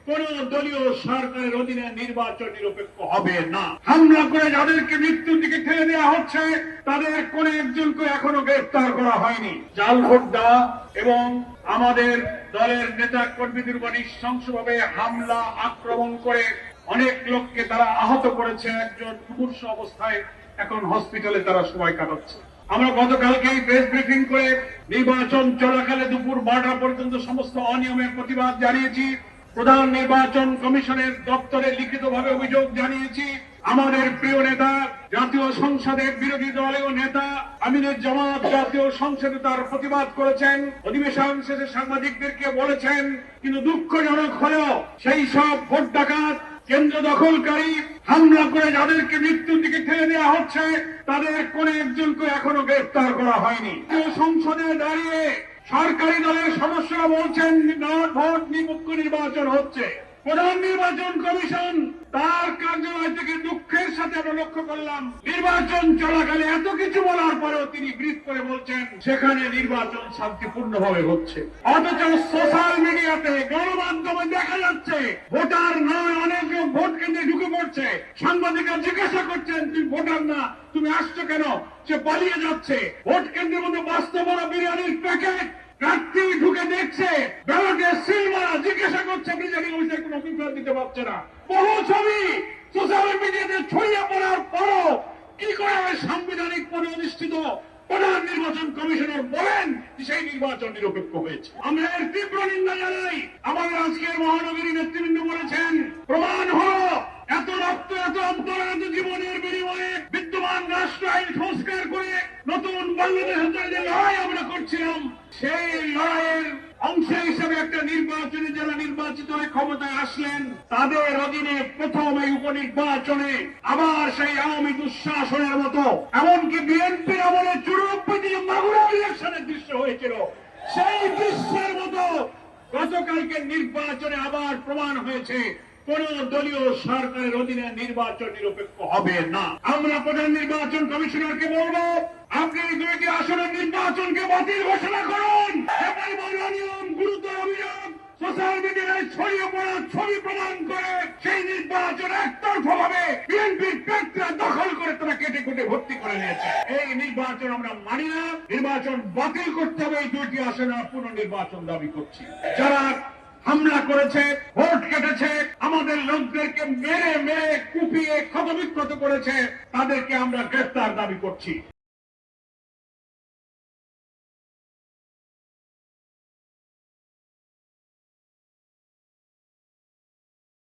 কোন দলীয় সরকারের অধীনে নির্বাচন নিরপেক্ষ হবে না। হামলা করে যাদেরকে মৃত্যুর দিকে ঠেলে দেওয়া হচ্ছে তাদের কোন একজনকে এখনো গ্রেফতার করা হয়নি। জাল ভোট দেওয়া এবং আমাদের দলের নেতা কর্মীদের উপর নৃশংসভাবে হামলা আক্রমণ করে অনেক লোককে তারা আহত করেছে। একজন মুমূর্ষু অবস্থায় এখন হসপিটালে তারা সময় কাটাচ্ছে। আমরা গতকালকে প্রেস ব্রিফিং করে নির্বাচন চলাকালে দুপুর 12টা পর্যন্ত সমস্ত অনিয়মের প্রতিবাদ জানিয়েছি। প্রধান নির্বাচন কমিশনের দপ্তরে লিখিতভাবে অভিযোগ জানিয়েছি। আমাদের প্রিয় নেতা জাতীয় সংসদের বিরোধী দলীয় নেতা আমিনুল জামাত জাতীয় সংসদে তার প্রতিবাদ করেছেন, অধিবেশন শেষে সাংবাদিকদেরকে বলেছেন। কিন্তু দুঃখজনক হলেও সেই সব ভোট ডাকাত, কেন্দ্র দখলকারী, হামলা করে যাদেরকে মৃত্যুর দিকে ঠেলে দেওয়া হচ্ছে তাদের কোন একজনকে এখনো গ্রেফতার করা হয়নি। সংসদে দাঁড়িয়ে সরকারি দলের সদস্যরা বলছেন ভোট নিরপেক্ষ নির্বাচন হচ্ছে। প্রধান নির্বাচন কমিশন তার কার্যালয় থেকে দুঃখের সাথে আমরা লক্ষ্য করলাম নির্বাচন চলাকালে এত কিছু বলার পরেও তিনি ব্রিফ করে বলছেন সেখানে নির্বাচন শান্তিপূর্ণভাবে হচ্ছে। অথচ সোশ্যাল মিডিয়াতে গণমাধ্যমে দেখা যাচ্ছে ভোটার নয় অনেক লোক ভোট কেন্দ্রে ঢুকে পড়ছে। সাংবাদিকরা জিজ্ঞাসা করছেন তুমি ভোটার না, তুমি আসছো কেন? সে পালিয়ে যাচ্ছে। ভোট কেন্দ্রের মধ্যে বাস্তবতা বিরিয়ানির প্যাকেট প্রার্থী ঢুকে দেখছে, ব্যালটে সিল মারা, জিজ্ঞাসা করছে প্রিজাইডিং অফিসার কোনো অভিপ্রায় দিতে পারছে না। বহু ছবি সোশ্যাল মিডিয়াতে ছড়িয়ে পড়ার পরও কি করে সাংবিধানিক পদে অধিষ্ঠিত প্রধান নির্বাচন কমিশনার বলেন সেই নির্বাচন নিরপেক্ষ হয়েছে। আমরা এর তীব্র নিন্দা জানাই। আমাদের আজকের মহানগরী নেতৃবৃন্দ বলেছেন প্রমাণ হলো এত রক্ত, এত অন্তর, এত জীবনের বিনিময়ে বিদ্যমান রাষ্ট্র আইন সংস্কার করে নতুন বাংলাদেশের জন্য যে লড়াই আমরা করছিলাম সেই লড়াইয়ের অংশ হিসেবে একটা নির্বাচনে যারা নির্বাচিত হয়ে ক্ষমতায় আসলেন তাদের অধীনে প্রথম এই উপনির্বাচনে আবার সেই আওয়ামী দুঃশাসনের মতো, এমনকি বিএনপির আমলে 94 মাগুরা ইলেকশনের দৃশ্য হয়েছিল, সেই দৃশ্যের মতো গতকালকে নির্বাচনে আবার প্রমাণ হয়েছে কোন দলীয় সরকারের অধীনে নির্বাচন নিরপেক্ষ হবে না। আমরা প্রধান নির্বাচন কমিশনারকে বলবো আপনি এই দুইটি আসনের নির্বাচনকে বাতিল ঘোষণা করুন। অনিয়ম, গুরুতর অভিযোগ সোশ্যাল মিডিয়ায় ছড়িয়ে পড়া ছবি প্রমাণ করে সেই নির্বাচন একতরফা ভাবে বিএনপির প্রার্থীরা দখল করে তারা কেটে কেটে ভর্তি করে নিয়েছে। এই নির্বাচন আমরা মানি না। নির্বাচন বাতিল করতে হবে। এই দুইটি আসনে পুনর্নির্বাচন দাবি করছি। যারা হামলা করেছে, ভোট কেটেছে, আমাদের লোকদেরকে মেরে মেরে কুপিয়ে ক্ষতবিক্ষত করেছে তাদেরকে আমরা গ্রেফতার দাবি করছি।